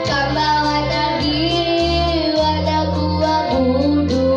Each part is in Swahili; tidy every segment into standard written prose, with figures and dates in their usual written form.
Kama wanabii wanakuabudu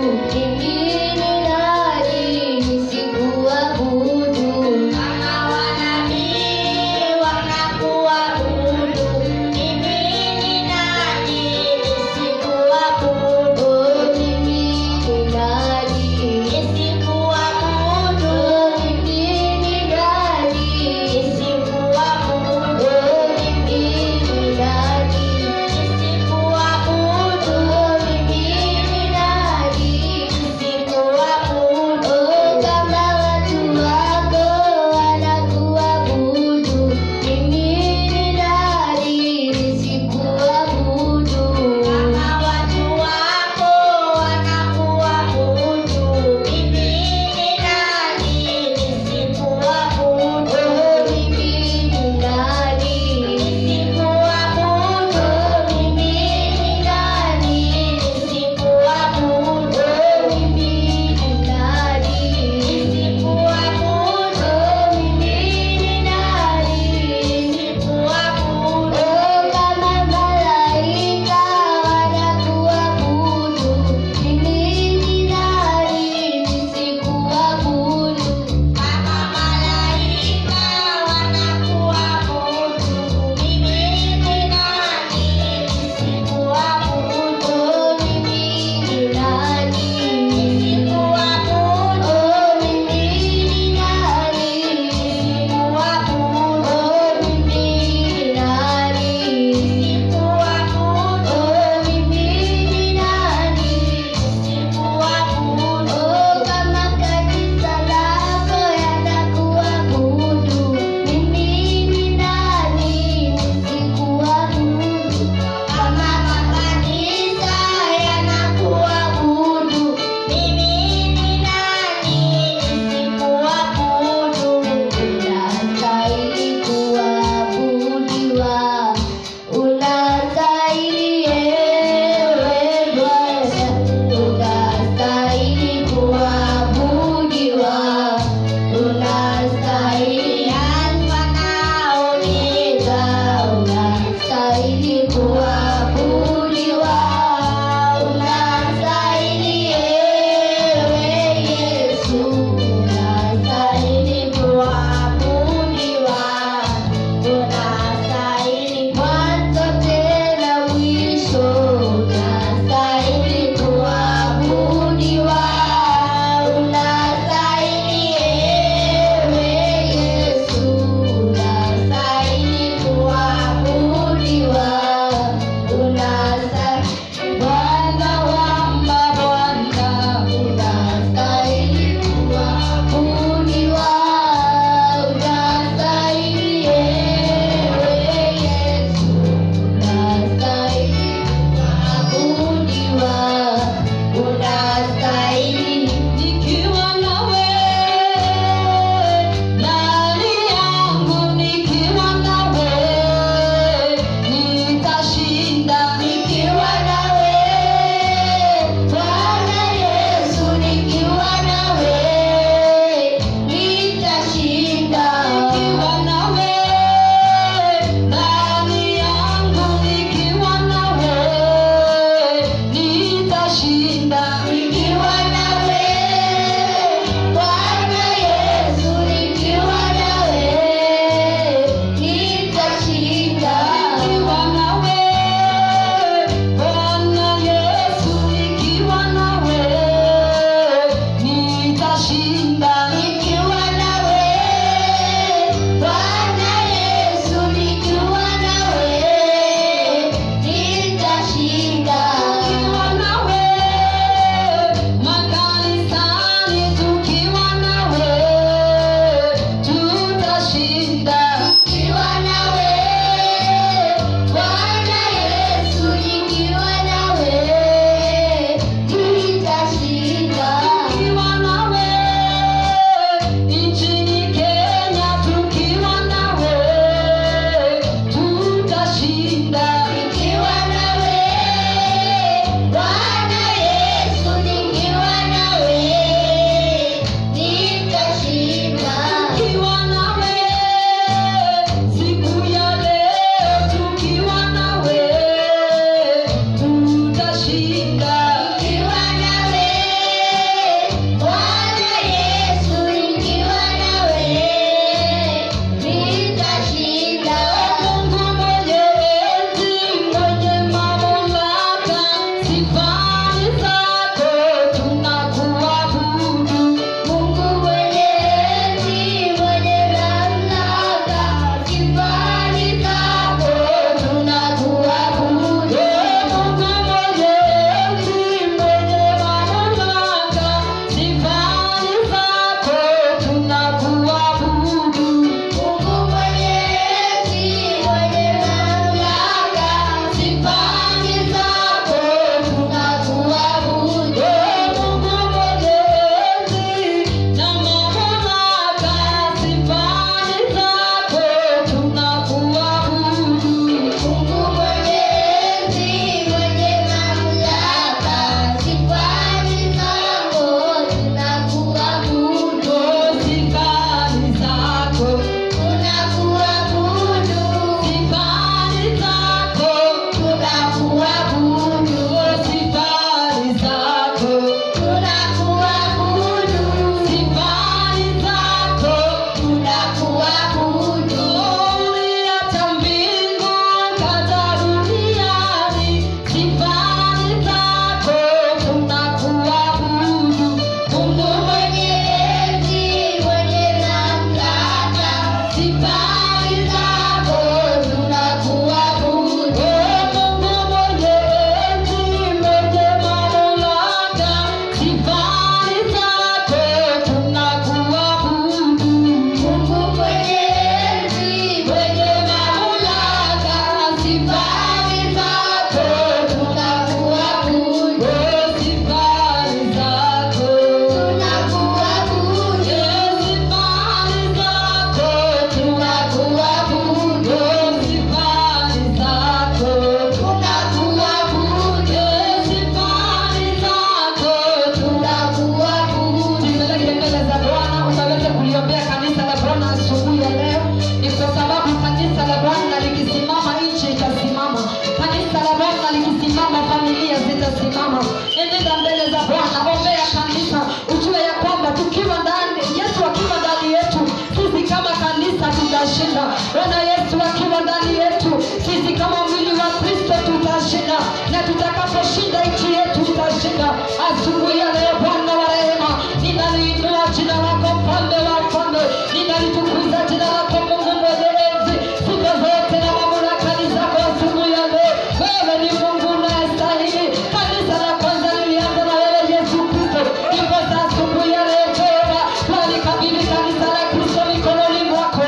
sitashinda. Asubuhi ya leo Bwana wa rehema, ninaliinua jina lako mfalme wa wafalme, ninalitukuza jina lako Mungu mwenye enzi. Sifa zote na mamlaka ni zako asubuhi ya leo. Wewe ni Mungu unayestahili. Kanisa la kwanza lilianza na wewe Yesu Kristo. Hivyo sasa asubuhi ya leo Jehova, twalikabidhi kanisa la Kristo mikononi mwako.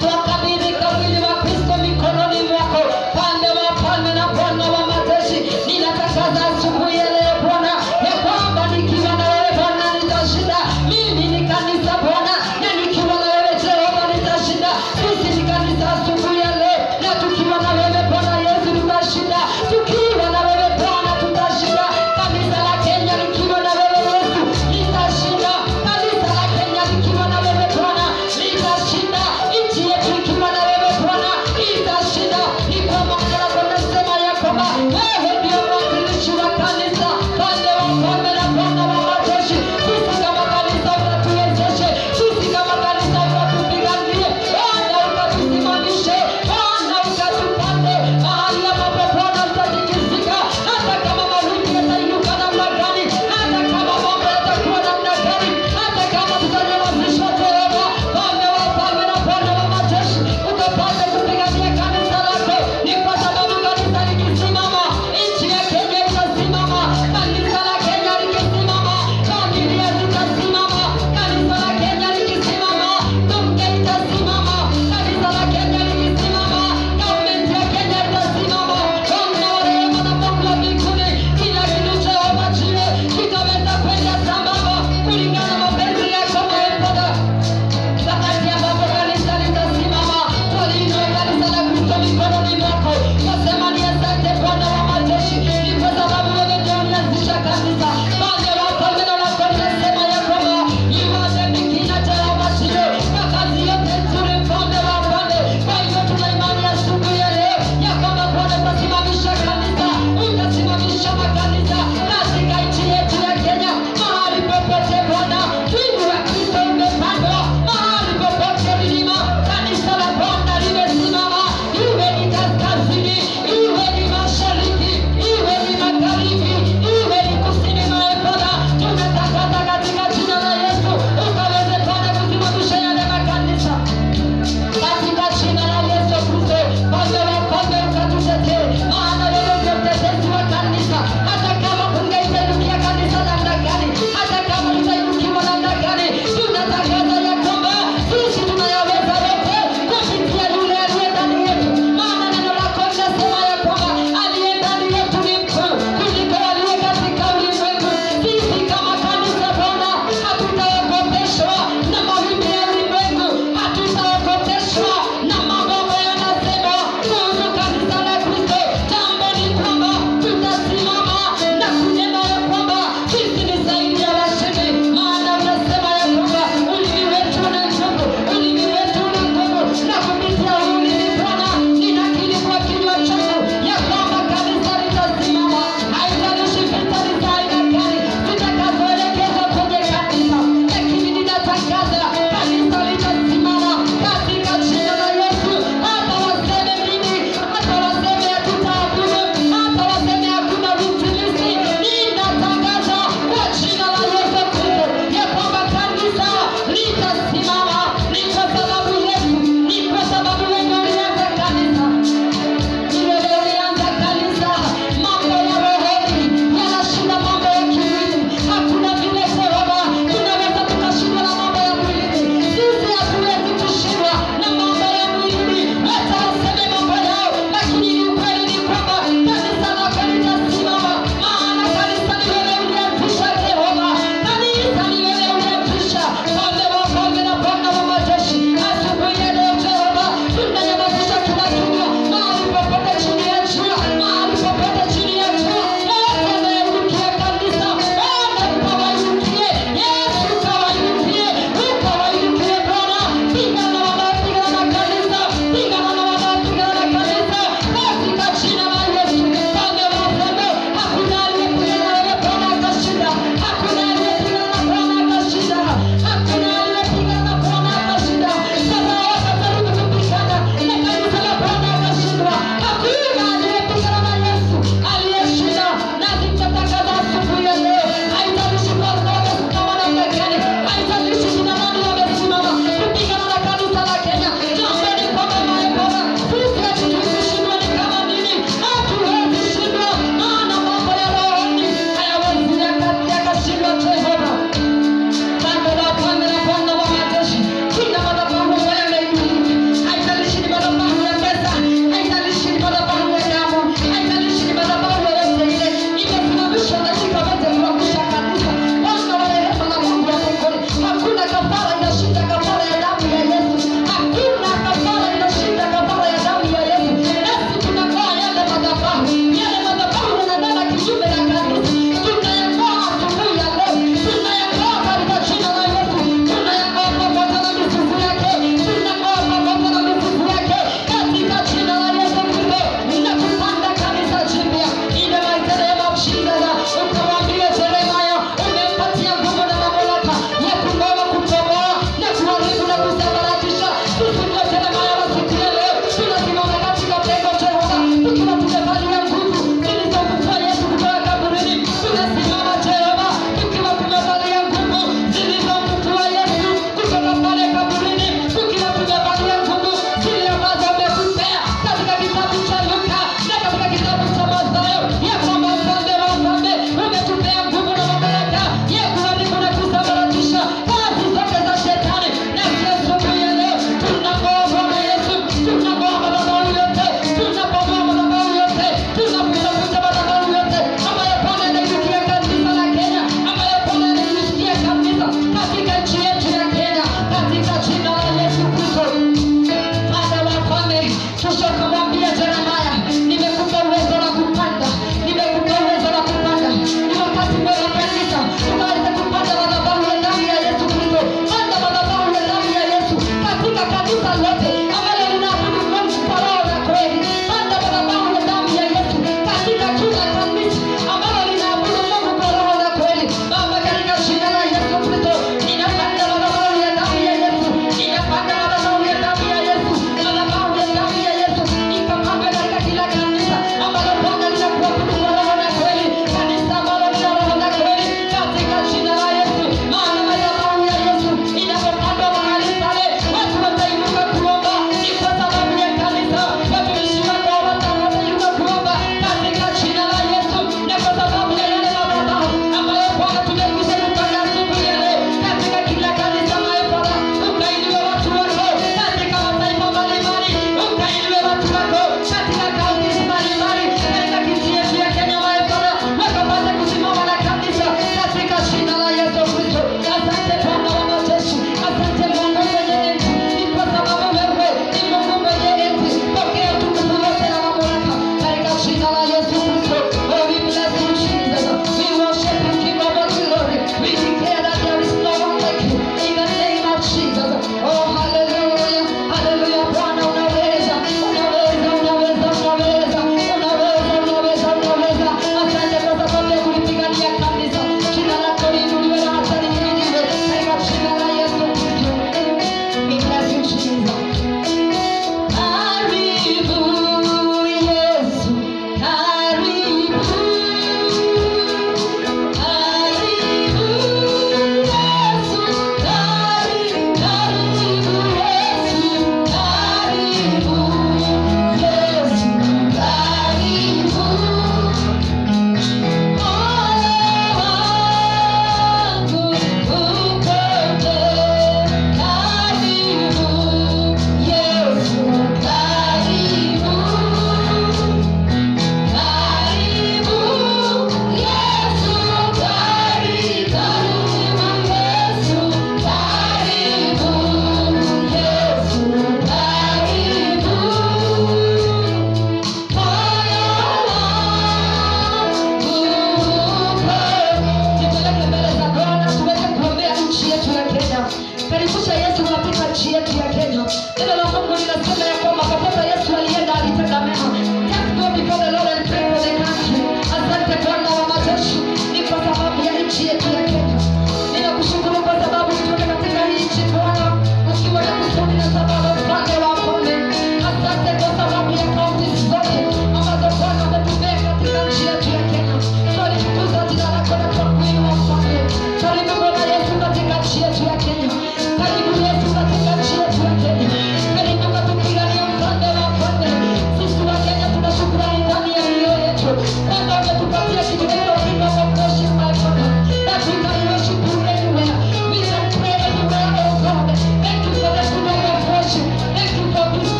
Twakabidhi mwili wa Kristo mikononi mwako, pande wa falme na Bwana wa majeshi. Ninatangaza asubuhi ya leo Bwana ya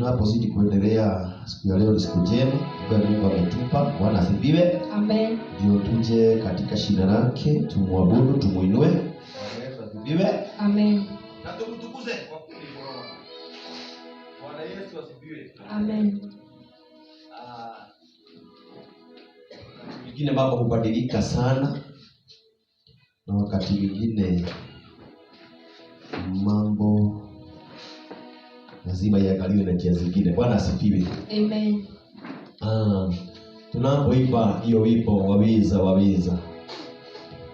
tunapozidi kuendelea, siku ya leo ni siku njema ambayo Mungu ametupa. Bwana asifiwe. Amen. Ndio tuje katika shina lake, tumwabudu, tumuinue. Bwana asifiwe. Amen. Na tumtukuze kwa kuwa Bwana Yesu asifiwe. Amen. Mwingine mambo hubadilika sana, na wakati mwingine mambo lazima iangaliwe na njia zingine. Bwana asifiwe. Amen. Tunapoimba hiyo wimbo wawiza,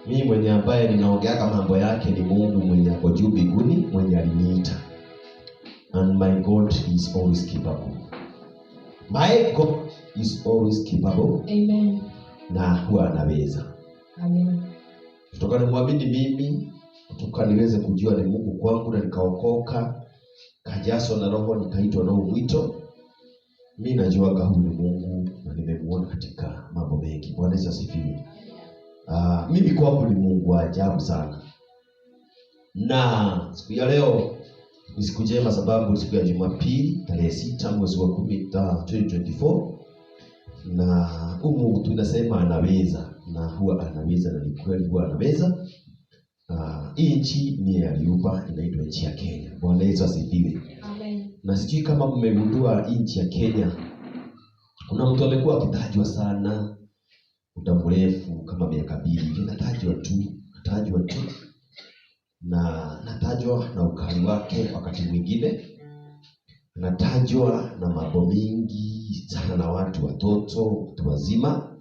mimi mwenye ambaye ninaongeaga mambo yake ni Mungu mwenye ako juu mbinguni, mwenye aliniita. And my God is always capable. My God is always capable. Amen. Na huwa anaweza. Amen. Kutoka nimwamini mimi, kutoka niweze kujua ni Mungu kwangu na nikaokoka, kajaswa na Roho, nikaitwa na mwito. Mimi najuaga huyu ni Mungu na nimemuona katika mambo mengi. Bwana Yesu asifiwe. Mimi kwangu ni Mungu wa ajabu sana. Na siku ya leo ni siku njema sababu siku ya Jumapili tarehe 6 mwezi wa 10 2024. Na Mungu tunasema anaweza, na huwa anaweza, na ni kweli huwa anaweza. Nchi ni aliumba, inaitwa nchi ya Kenya. Bwana Yesu asifiwe. Amen. Na sijui kama mmegundua nchi ya Kenya, kuna mtu amekuwa akitajwa sana muda mrefu kama miaka 2, natajwa tu na natajwa na ukali wake, wakati mwingine natajwa na mambo mengi sana, na watoto, watu wazima,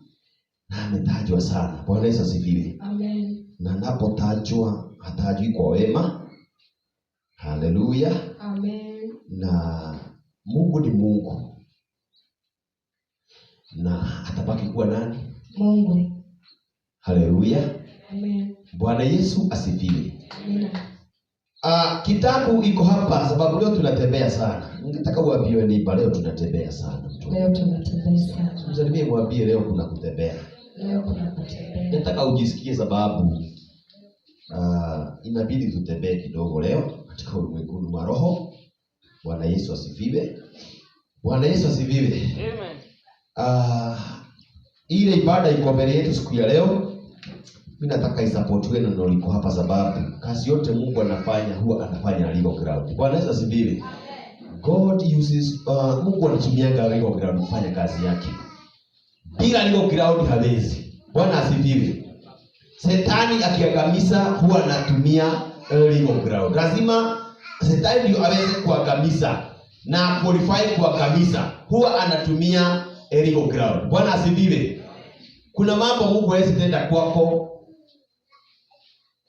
na ametajwa sana. Bwana Yesu asifiwe. Amen. Na napotajwa hatajwi kwa wema. Haleluya. Amen. Na Mungu ni Mungu, na atabaki kuwa nani? Mungu. Haleluya. Amen. Bwana Yesu asifiwe. Amen. Kitabu iko hapa sababu leo tunatembea sana. Ningetaka uambiwe ni leo tunatembea sana. Leo tunatembea sana. Msalimie mwambie leo kuna kutembea. Leo kuna kutembea. Nataka ujisikie sababu inabidi tutembee kidogo leo katika ulimwengu wa roho. Bwana Yesu asifiwe. Bwana Yesu asifiwe. Amen. Ile ibada iko mbele yetu siku ya leo. Mimi nataka isupportwe na liko hapa sababu kazi yote Mungu anafanya huwa anafanya legal ground. Bwana Yesu asifiwe. God uses Mungu anatumianga legal ground kufanya kazi yake. Bila legal ground hawezi. Bwana asifiwe. Shetani akiangamiza huwa anatumia legal ground. Lazima Shetani ndio aweze kuangamiza na qualify kuangamiza, huwa anatumia legal ground. Bwana asifiwe. Kuna mambo Mungu hawezi tenda kwako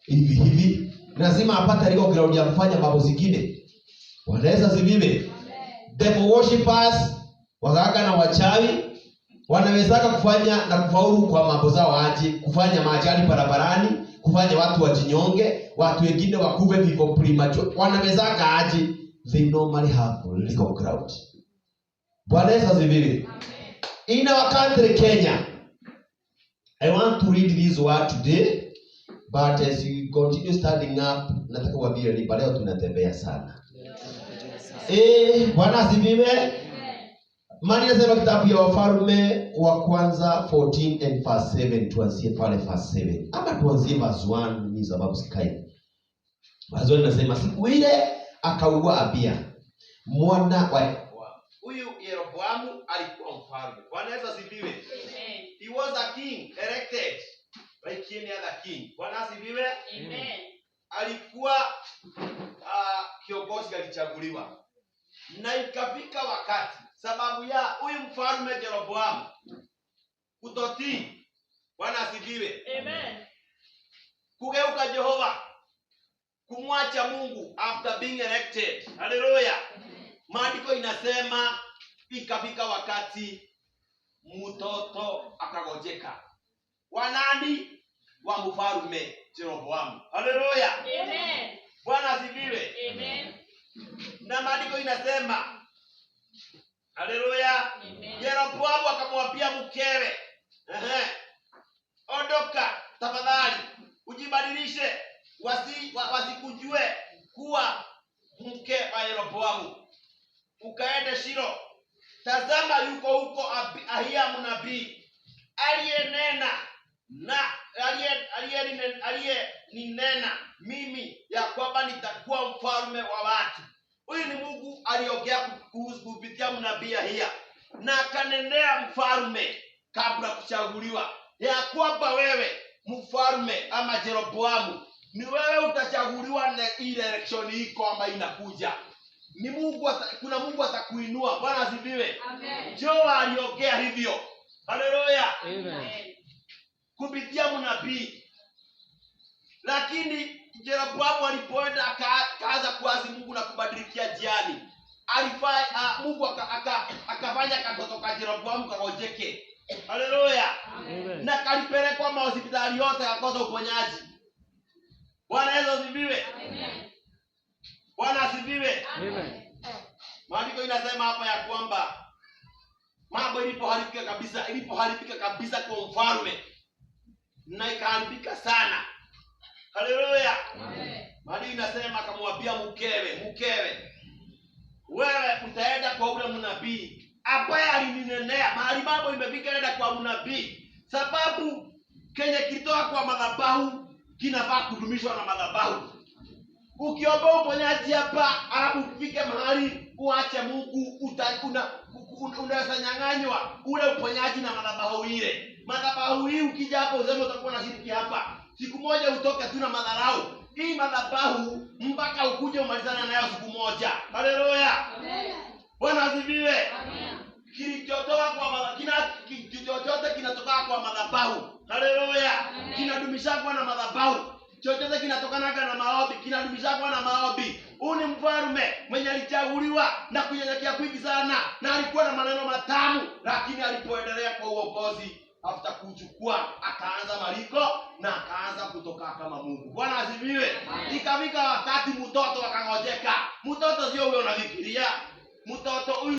hivi, lazima apate legal ground ya kufanya mambo zingine. Bwana Yesu asifiwe. Devil worshippers, waganga na wachawi wanawezaka kufanya na kufaulu kwa mambo zao aje, kufanya maajali barabarani, kufanya watu wajinyonge, watu wengine wakuve vifo premature. Wanawezaka aje? They normally have legal ground. Bwana Yesu asifiwe. In our country Kenya, I want to read this word today, but as you continue standing up, nataka kuambia ni leo tunatembea sana. Bwana asifiwe. Maana inasema kitabu ya Wafalme wa kwanza 14 and verse 7, tuanzie pale verse 7. Ama tuanzie verse 1 ni sababu sikai. Verse 1 inasema siku ile akaugua Abia mwana wa huyu Yeroboamu alikuwa mfalme. Bwana Yesu asifiwe. Amen. He was a king elected like any other king. Bwana asifiwe. Amen. Alikuwa kiongozi alichaguliwa. Na ikafika wakati sababu ya huyu mfalme Yeroboamu kutotii. Bwana asifiwe. Amen. Kugeuka Jehova, kumwacha Mungu after being elected. Haleluya. Maandiko inasema ikafika wakati mtoto akagojeka. Wanani wa mfalme Yeroboamu. Haleluya. Amen. Bwana asifiwe. Amen. Na maandiko inasema haleluya. Yeroboamu akamwambia mkewe, ondoka tafadhali, ujibadilishe, wasikujue kuwa mke wa Yeroboamu, ukaende Shilo, tazama yuko huko Ahia mnabii aliyenena na aliyeninena mimi ya kwamba nitakuwa mfalme wa watu. Huyu ni Mungu aliongea kupitia mnabii Ahia, na akanenea mfalme kabla kuchaguliwa ya kwamba wewe mfalme ama Jeroboamu ni wewe utachaguliwa na ile election iko ama inakuja. Ni Mungu kuna Mungu atakuinua. Bwana asifiwe. Amen. Joa aliongea hivyo. Haleluya. Amen. Kupitia mnabii. Lakini Jeroboamu alipoenda akaanza kuasi Mungu na kubadilikia jiani. Mungu akafanya katoto ka Jeroboamu kagojeke. Haleluya. Amen. Na kalipelekwa hospitali yote akakosa uponyaji. Bwana Yesu asifiwe. Amen. Bwana asifiwe. Amen. Maandiko inasema hapa ya kwamba mambo ilipoharibika kabisa kwa mfalme na ikaharibika sana. Haleluya. Amen. Maandiko inasema akamwambia mkewe, wewe utaenda kwa ule mnabii ambaye alininenea. Mahali mambo imefika, enda kwa mnabii, sababu kenye kitoka kwa madhabahu kinafaa kudumishwa na madhabahu. Ukiomba uponyaji hapa alafu ufike mahali uache Mungu, unaweza nyang'anywa ule uponyaji na madhabahu ile. Madhabahu hii ukija hapo useme utakuwa na shiriki hapa, siku moja utoke tu na madharau. Hii madhabahu mpaka ukuje umalizane nayo siku moja. Haleluya. Amen. Bwana asifiwe. Amen. Kilichotoka kwa chochote kinatoka kwa madhabahu. Haleluya. Kinadumisha kwa na madhabahu. Chochote kinatokana na maombi, kinadumisha kwa na maombi. Huyu ni mfalme mwenye alichaguliwa na kunyenyekea kwingi sana, na alikuwa na maneno matamu, lakini alipoendelea kwa uongozi after kuchukua akaanza maliko na akaanza kutoka kama Mungu. Bwana asifiwe. Ikafika wakati mtoto akangojeka. Mtoto sio wewe unafikiria. Mtoto huyu